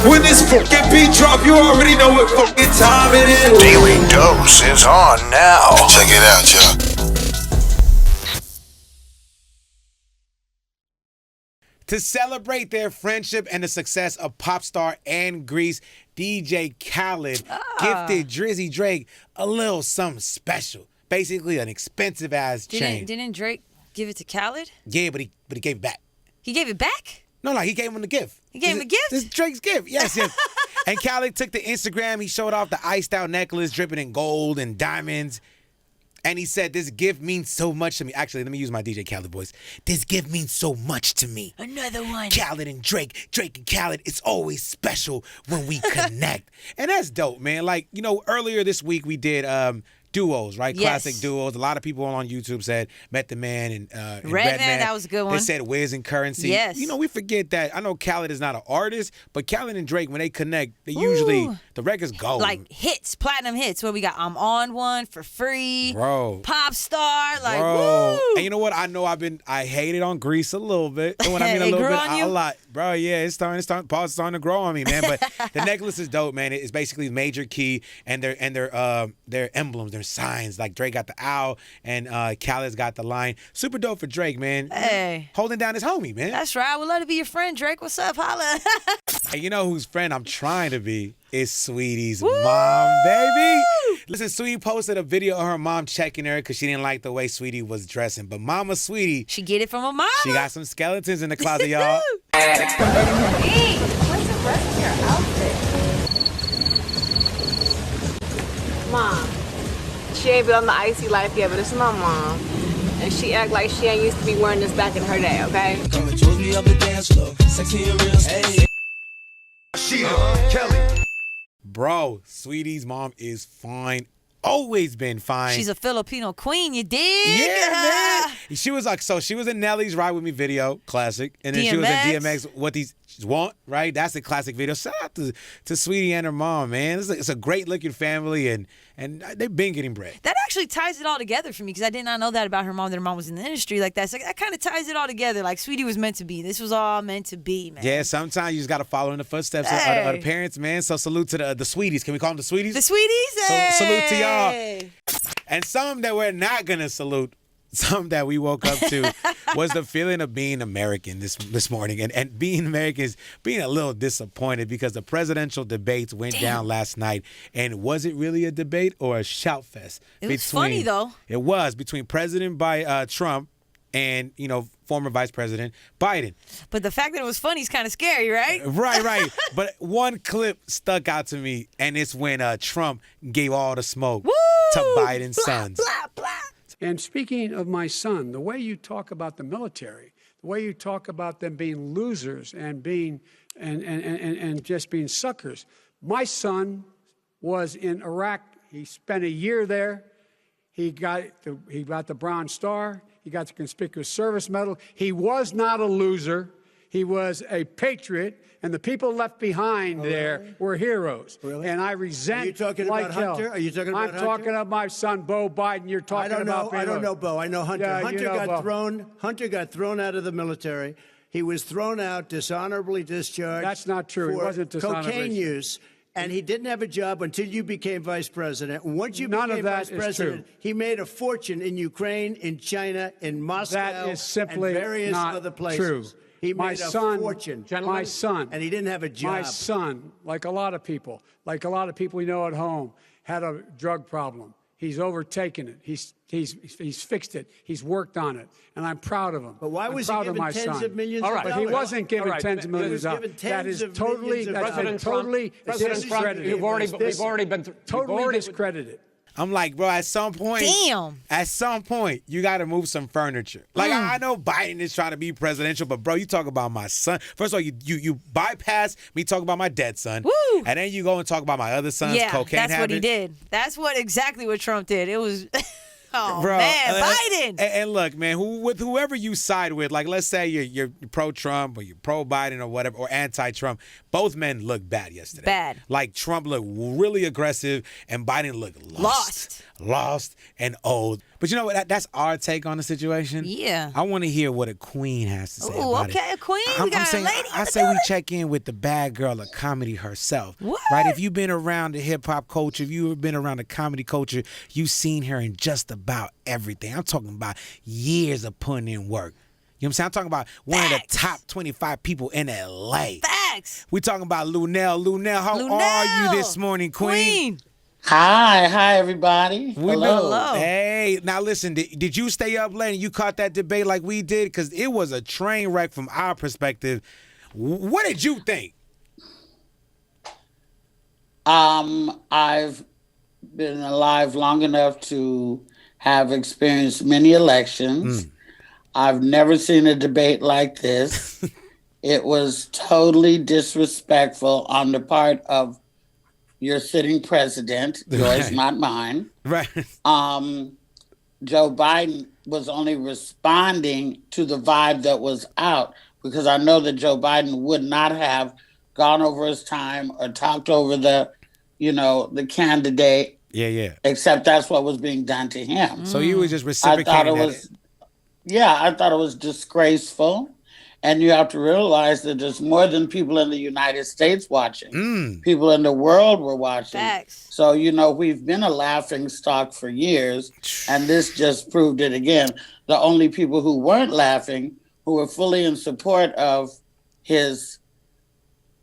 When this fucking beat drop, you already know what fucking time it is. Daily Dose is on now. Check it out, y'all. To celebrate their friendship and the success of pop star and Grease, DJ Khaled gifted Drizzy Drake a little something special. Basically, an expensive ass chain. Didn't Drake give it to Khaled? Yeah, but he gave it back. He gave it back? No, he gave him the gift. He gave him a gift? This is Drake's gift. Yes. And Khaled took to Instagram. He showed off the iced out necklace dripping in gold and diamonds. And he said, this gift means so much to me. Actually, let me use my DJ Khaled voice. This gift means so much to me. Another one. Khaled and Drake and Khaled, it's always special when we connect. And that's dope, man. Like, earlier this week we did duos, right? Yes. Classic duos. A lot of people on YouTube said Method Man and Redman, that was a good one. They said Wiz and Currency. Yes. We forget that. I know Khaled is not an artist, but Khaled and Drake, when they connect, they usually, the records go. Like hits, platinum hits. Where we got I'm On One, For Free. Bro. Pop Star. Like, bro. woo. And you know what? I know I hated on Grease a little bit. And when I mean a It little grew bit, on you? a lot. Bro, yeah, Paul's starting to grow on me, man. But the necklace is dope, man. It's basically major key and their emblems, their signs. Like Drake got the owl and Khaled's got the line. Super dope for Drake, man. Hey. Holding down his homie, man. That's right. I would love to be your friend, Drake. What's up? Holla. And you know whose friend I'm trying to be is Saweetie's mom, baby. Listen, Saweetie posted a video of her mom checking her because she didn't like the way Saweetie was dressing. But Mama Saweetie, She get it from her mama. she got some skeletons in the closet, y'all. Hey, what's the rest of your outfit? Mom, she ain't been on the icy life yet, but it's my mom. And she act like she ain't used to be wearing this back in her day, okay? Come and choose me up the dance floor. Sexy and real. Hey. Sheeta, Kelly. Bro, Saweetie's mom is fine. Always been fine. She's a Filipino queen, you dig? Yeah, man. She was in Nelly's Ride With Me video, classic. And then she was in DMX, What These Want, right? That's a classic video. Shout out to Saweetie and her mom, man. It's a great looking family, and they've been getting bread. That actually ties it all together for me because I did not know that about her mom, that her mom was in the industry like that. So that kind of ties it all together. Like, Saweetie was meant to be. This was all meant to be, man. Yeah, sometimes you just got to follow in the footsteps of the parents, man. So salute to the Sweeties. Can we call them the Sweeties? The Sweeties? Hey. So salute to y'all. And some that we're not going to salute, some that we woke up to was the feeling of being American this morning. And being American is being a little disappointed because the presidential debates went down last night. And was it really a debate or a shout fest? It was funny, though. It was between President Trump and, former Vice President Biden. But the fact that it was funny is kind of scary, right? Right. But one clip stuck out to me, and it's when Trump gave all the smoke to Biden's sons. Blah, blah. And speaking of my son, the way you talk about the military, the way you talk about them being losers and being and just being suckers. My son was in Iraq. He spent a year there. He got the Bronze Star. He got the Conspicuous Service Medal. He was not a loser. He was a patriot, and the people left behind there were heroes. Really? And I resent. Are you talking about Hunter? Are you talking about Hunter? I'm talking about my son, Bo Biden. You're talking about. I don't know Bo. I know Hunter. Yeah, Hunter got thrown out of the military. He was thrown out, dishonorably discharged. That's not true. He wasn't dishonorably. Cocaine use. And he didn't have a job until you became vice president. Once you became vice president, he made a fortune in Ukraine, in China, in Moscow, that is simply and various not other places. True. He made a fortune. My son. And he didn't have a job. My son, like a lot of people we know at home, had a drug problem. He's overtaken it. He's fixed it. He's worked on it, and I'm proud of him. But why was he given tens of millions of dollars? But he wasn't given tens of millions of dollars. That is totally discredited. We've already been totally discredited. I'm like, bro, at some point, you got to move some furniture. Like, I know Biden is trying to be presidential, but, bro, you talk about my son. First of all, you bypass me talking about my dead son. Woo. And then you go and talk about my other son's cocaine that's habit. what he did. That's exactly what Trump did. It was... Oh, bro, man, Biden. And look, man, with whoever you side with, like let's say you're pro-Trump or you're pro-Biden or whatever, or anti-Trump, both men looked bad yesterday. Bad. Like Trump looked really aggressive and Biden looked lost and old. But you know what? That's our take on the situation. Yeah. I want to hear what a queen has to say Ooh, about okay, it. a queen. I'm We got saying, a lady. I say we check in with the bad girl of comedy herself. What? Right? If you've been around the hip hop culture, if you've been around the comedy culture, you've seen her in just about everything. I'm talking about years of putting in work. You know what I'm saying? I'm talking about one of the top 25 people in LA. Facts. We talking about Luenell. Luenell, how are you this morning, Queen? Hi, everybody. Hello. Hey, now listen, did you stay up late and you caught that debate like we did? Because it was a train wreck from our perspective. What did you think? I've been alive long enough to have experienced many elections. I've never seen a debate like this. It was totally disrespectful on the part of your sitting president, yours, not mine. Right. Joe Biden was only responding to the vibe that was out, because I know that Joe Biden would not have gone over his time or talked over the candidate. Yeah. Except that's what was being done to him. So you were just reciprocating I thought it was disgraceful. And you have to realize that there's more than people in the United States watching. People in the world were watching. Facts. So, we've been a laughing stock for years, and this just proved it again. The only people who weren't laughing, who were fully in support of his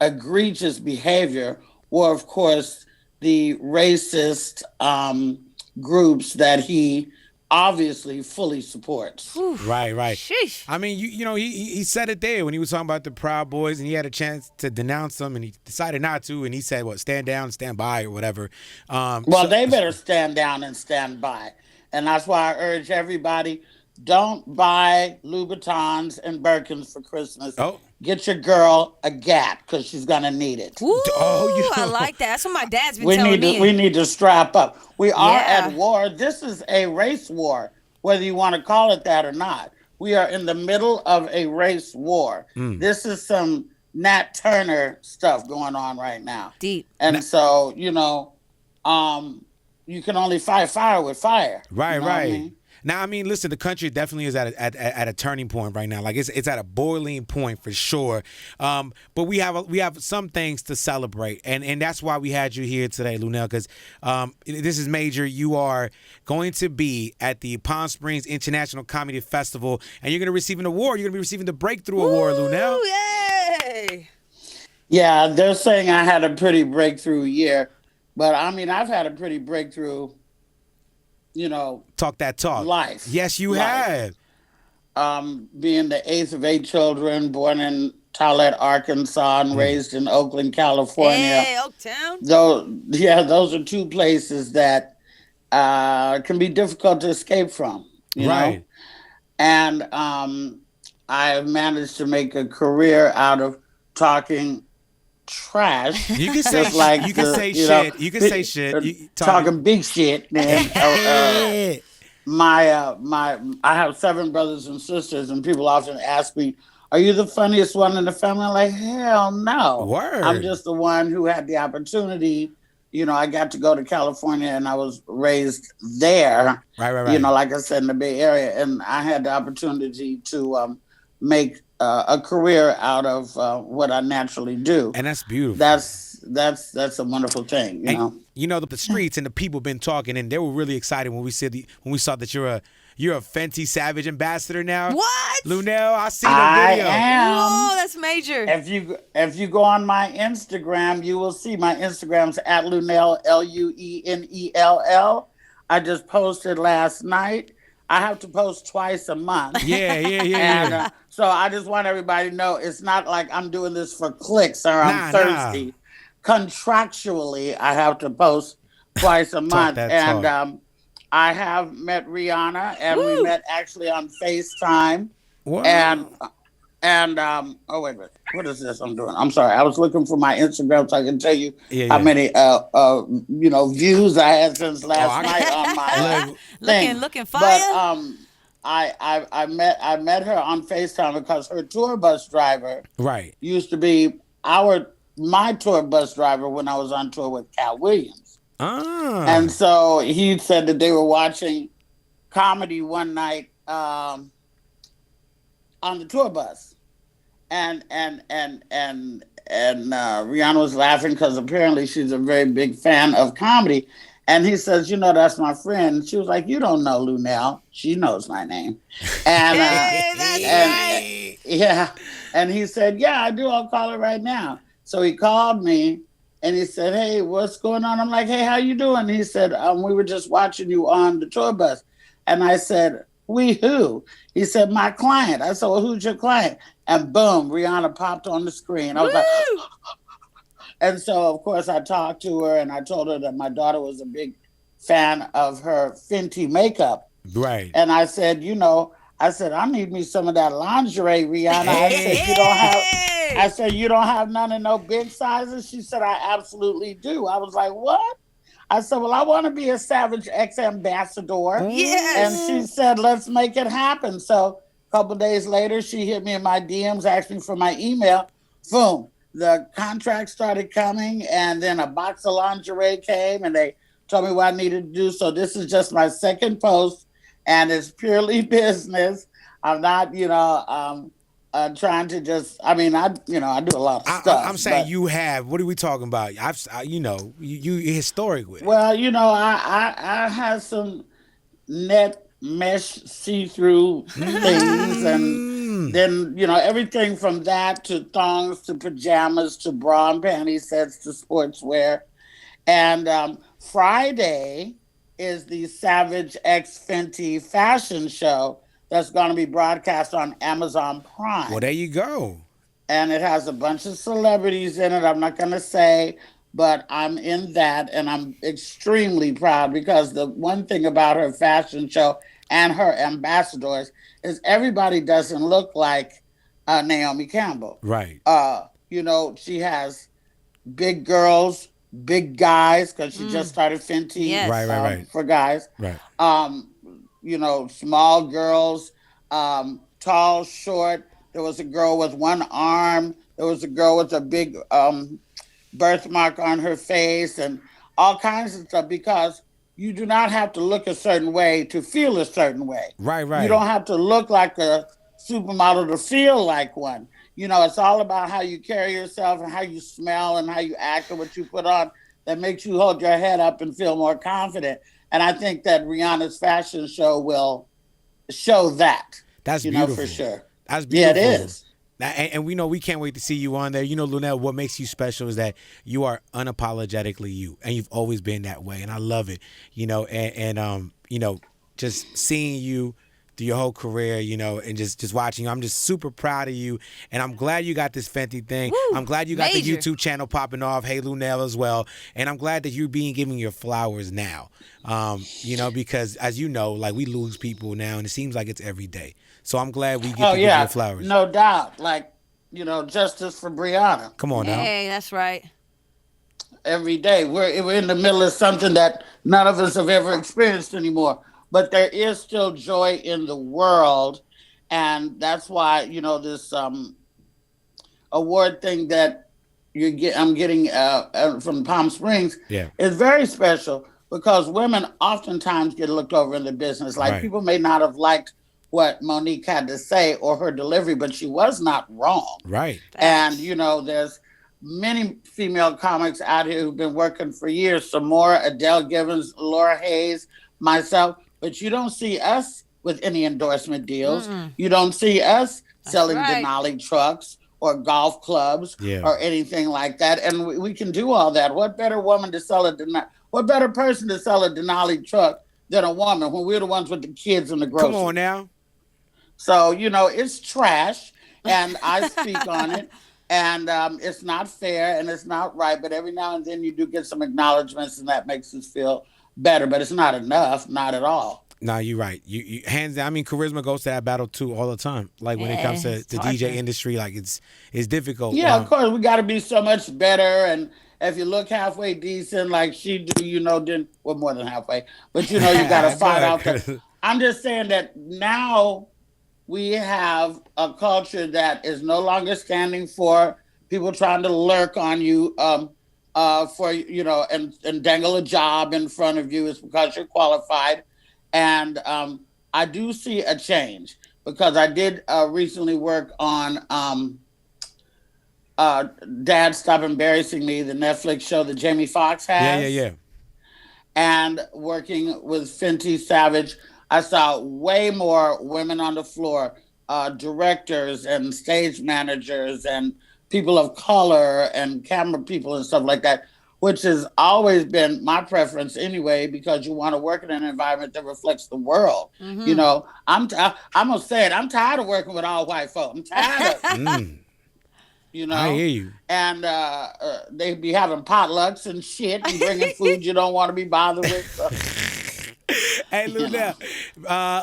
egregious behavior, were, of course, the racist groups that he obviously fully supports. Right. Sheesh. I mean, he said it there when he was talking about the Proud Boys, and he had a chance to denounce them, and he decided not to, and he said, stand down, stand by, or whatever. They better stand down and stand by. And that's why I urge everybody, don't buy Louboutins and Birkins for Christmas. Oh. Get your girl a Gap, because she's going to need it. Ooh, I like that. That's what my dad's been We telling me. We need to strap up. We are at war. This is a race war, whether you want to call it that or not. We are in the middle of a race war. This is some Nat Turner stuff going on right now. Deep. And so, you can only fight fire with fire. Right. You know what I mean? Now, I mean, listen, the country definitely is at a turning point right now. Like it's at a boiling point for sure. But we have some things to celebrate, and that's why we had you here today, Luenell, because this is major. You are going to be at the Palm Springs International Comedy Festival, and you're going to receive an award. You're going to be receiving the Breakthrough Award, Luenell. Yay! Yeah, they're saying I had a pretty breakthrough year, but I mean, I've had a pretty breakthrough. Talk that talk. Life. Yes, you have. Being the eighth of 8 children, born in Towlett, Arkansas, and raised in Oakland, California. Hey, Oaktown. Those are two places that can be difficult to escape from. You know? And I managed to make a career out of talking trash. You can say like you can say shit. You can say shit. Talking big shit, man. I have 7 brothers and sisters, and people often ask me, "Are you the funniest one in the family?" I'm like, hell no. Word. I'm just the one who had the opportunity. I got to go to California, and I was raised there. Right. Like I said, in the Bay Area, and I had the opportunity to make a career out of what I naturally do, and that's beautiful. That's a wonderful thing, you know. The streets and the people been talking, and they were really excited when we saw that you're a Fenty Savage ambassador now. What? Luenell, I seen a video. I am. Whoa, that's major. If you go on my Instagram, you will see my Instagram's at Luenell, Luenell. I just posted last night. I have to post twice a month. Yeah. And so I just want everybody to know it's not like I'm doing this for clicks or I'm thirsty. Nah. Contractually, I have to post twice a month. And I have met Rihanna, and we met actually on FaceTime. What? And oh wait a minute, what is this I'm doing? I'm sorry, I was looking for my Instagram so I can tell you how many views I had since last night on my thing. Looking fire. But I met her on FaceTime because her tour bus driver used to be my tour bus driver when I was on tour with Cat Williams. And so he said that they were watching comedy one night on the tour bus, and Rihanna was laughing because apparently she's a very big fan of comedy. And he says, you know, that's my friend. She was like, you don't know Luenell. She knows my name. And, right. Yeah. And he said, yeah, I do. I'll call her right now. So he called me and he said, hey, what's going on? I'm like, hey, how you doing? He said, we were just watching you on the tour bus. And I said, we who? He said, my client. I said, well, who's your client? And boom, Rihanna popped on the screen. I was like, and so, of course, I talked to her and I told her that my daughter was a big fan of her Fenty makeup. Right. And I said, you know, I need me some of that lingerie, Rihanna. I said, you don't have none in no big sizes? She said, I absolutely do. I was like, what? I said, well, I want to be a Savage X ambassador. Yes. And she said, let's make it happen. So a couple of days later, she hit me in my DMs, asked me for my email. Boom. The contract started coming, and then a box of lingerie came, and they told me what I needed to do. So this is just my second post, and it's purely business. I'm not, you know, trying to just. I mean, I do a lot of stuff. I'm saying you have. What are we talking about? You're historic with it. Well, you know, I had some net mesh see-through things, and then, you know, everything from that to thongs to pajamas to bra and panty sets to sportswear. And Friday is the Savage X Fenty fashion show that's going to be broadcast on Amazon Prime. Well, there you go. And it has a bunch of celebrities in it. I'm not going to say, but I'm in that, and I'm extremely proud because the one thing about her fashion show and her ambassadors is everybody doesn't look like Naomi Campbell. Right. You know, she has big girls, big guys, because she just started Fenty. Yes. Right. For guys. Right. You know, small girls, tall, short. There was a girl with one arm. There was a girl with a big birthmark on her face and all kinds of stuff, because you do not have to look a certain way to feel a certain way. Right. You don't have to look like a supermodel to feel like one. You know, it's all about how you carry yourself and how you smell and how you act and what you put on that makes you hold your head up and feel more confident. And I think that Rihanna's fashion show will show that. That's beautiful. beautiful. For sure. That's beautiful. Yeah, it is. And we know we can't wait to see you on there. You know, Luenell, what makes you special is that you are unapologetically you, and you've always been that way, and I love it. You know, and you know, just seeing you through your whole career, you know, and just watching you, I'm just super proud of you, and I'm glad you got this Fenty thing. Woo, I'm glad you got major. the YouTube channel popping off. Hey, Luenell as well, and I'm glad that you're giving your flowers now. You know, because as you know, like we lose people now, and it seems like it's every day. So I'm glad we get to give you flowers. No doubt. Like, you know, justice for Brianna. Come on now. Hey, that's right. Every day. We're in the middle of something that none of us have ever experienced anymore. But there is still joy in the world. And that's why, you know, this award thing that I'm getting from Palm Springs is very special, because women oftentimes get looked over in the business. Like, people may not have liked what Monique had to say or her delivery, but she was not wrong. Right. And, you know, there's many female comics out here who've been working for years. Some more, Adele Givens, Laura Hayes, myself. But you don't see us with any endorsement deals. You don't see us selling Denali trucks or golf clubs or anything like that. And we can do all that. What better woman to sell a Denali? What better person to sell a Denali truck than a woman when we're the ones with the kids in the grocery? Come on now. So, you know, it's trash, and I speak on it, and it's not fair and it's not right, but every now and then you do get some acknowledgments, and that makes us feel better, but it's not enough, not at all. No, you're right. You hands down. I mean, charisma goes to that battle too all the time. Like when it comes to the DJ industry, like it's difficult. Yeah, of course, we got to be so much better, and if you look halfway decent like she do, you know, then, well, more than halfway, but you know, you got to fight out there. I'm just saying that now we have a culture that is no longer standing for people trying to lurk on you for, you know, and dangle a job in front of you is because you're qualified. And I do see a change because I did recently work on Dad Stop Embarrassing Me, the Netflix show that Jamie Foxx has. Yeah. And working with Fenty Savage, I saw way more women on the floor, directors and stage managers and people of color and camera people and stuff like that, which has always been my preference anyway, because you want to work in an environment that reflects the world. Mm-hmm. You know, I'm going to say it, I'm tired of working with all white folk. I'm tired of it. You know, I hear you. And they be having potlucks and shit and bringing food you don't want to be bothered with. So. Hey, Luenell,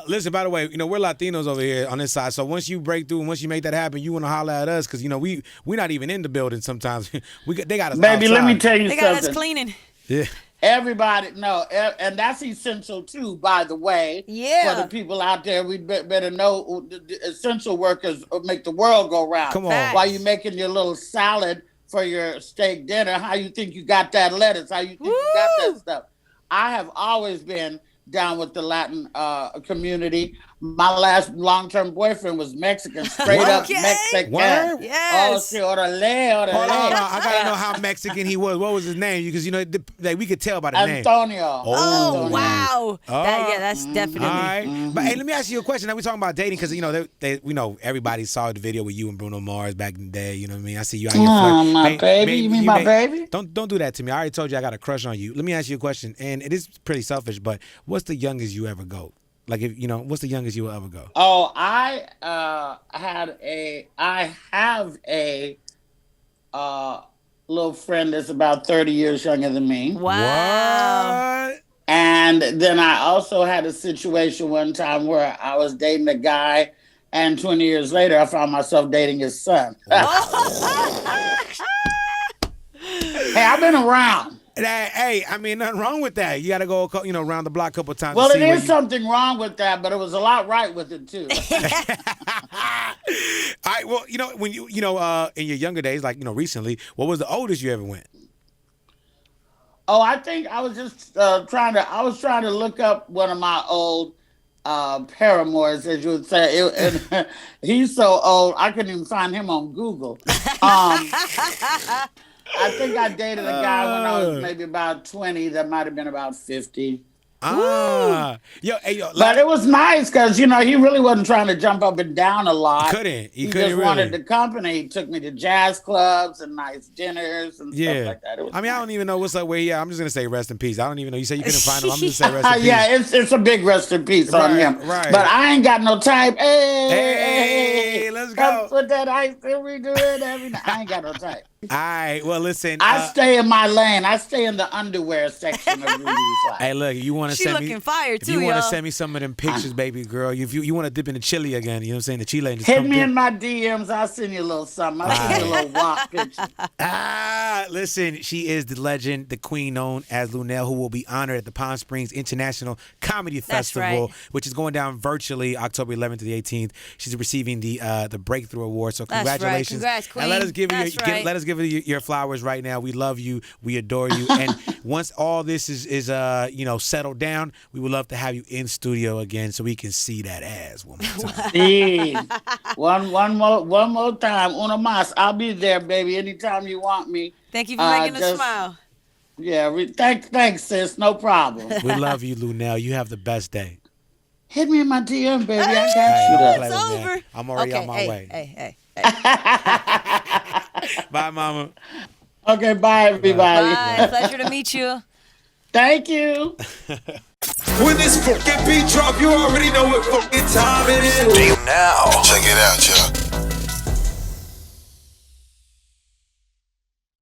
listen, by the way, you know, we're Latinos over here on this side. So once you break through and once you make that happen, you want to holler at us because, you know, we're not even in the building sometimes. They got us Baby, outside. let me tell you They something. got us cleaning. Yeah. Everybody, no, and that's essential too, by the way. Yeah. For the people out there, we better know the essential workers make the world go round. Come on. Facts. While you making your little salad for your steak dinner, how you think you got that lettuce? How you think you got that stuff? I have always been down with the Latin community. My last long-term boyfriend was Mexican, straight up Okay. Mexican. Word? Yes. Oh, sí, orale. Hold on. I gotta know how Mexican he was. What was his name? Because you know, we could tell by the name. Antonio. Oh, Antonio. wow. Oh. That's definitely. All right. But hey, let me ask you a question. Now we talking about dating because you know we know everybody saw the video with you and Bruno Mars back in the day. You know what I mean? I see you out here flirting. My baby. You mean my baby? Don't do that to me. I already told you I got a crush on you. Let me ask you a question, and it is pretty selfish, but what's the youngest you ever go? Like, if you know, what's the youngest you will ever go? Oh, I have a little friend that's about 30 years younger than me. Wow. What? And then I also had a situation one time where I was dating a guy, and 20 years later, I found myself dating his son. Hey, I've been around. Hey, I mean, nothing wrong with that. You got to go, you know, around the block a couple times. Well, to it see is something wrong with that, but it was a lot right with it too. All right. Well, you know, when in your younger days, like, you know, recently, what was the oldest you ever went? Oh, I think I was just trying to look up one of my old paramours, as you would say. He's so old, I couldn't even find him on Google. I think I dated a guy when I was maybe about 20 that might have been about 50. Yo, But it was nice because, you know, he really wasn't trying to jump up and down a lot. He just couldn't wanted really. the company. He took me to jazz clubs and nice dinners and stuff like that. I mean, I don't even know what's up where he at. I'm just going to say rest in peace. I don't even know. You said you couldn't find him. I'm just going to say rest in peace. Yeah, it's a big rest in peace on him. Right. But I ain't got no type. Hey, let's go. Come put that ice and we do it every night. I ain't got no type. All right. Well, listen. I stay in my lane. I stay in the underwear section of Rudy's life. Hey, look, you want to She send me? looking fire If too, you want to y'all. send me some of them pictures, baby girl. If you want to dip into Chile again, you know what I'm saying? The Chile. And just Hit come me dip. in my DMs. I'll send you a little something. I'll send you a little WAP picture. Listen, she is the legend, the queen known as Luenell, who will be honored at the Palm Springs International Comedy Festival, right. which is going down virtually October 11th to the 18th. She's receiving the Breakthrough Award. So That's right. congratulations. Congrats, queen. And let us give That's right. let us give her your flowers right now. We love you. We adore you. And once all this is settled down, we would love to have you in studio again so we can see that ass one more time. Please. One more time. Uno más. I'll be there, baby, anytime you want me. Thank you for making us smile. Yeah, thanks, sis. No problem. We love you, Luenell. You have the best day. Hit me in my DM, baby. I got Hey, you. don't Up. play It's with me. over. I'm already on my way. Hey. Bye, mama. Okay, bye, everybody. Bye. Pleasure to meet you. Thank you. When this fucking beat drop, you already know what fucking time it is. Do you now? Check it out, y'all.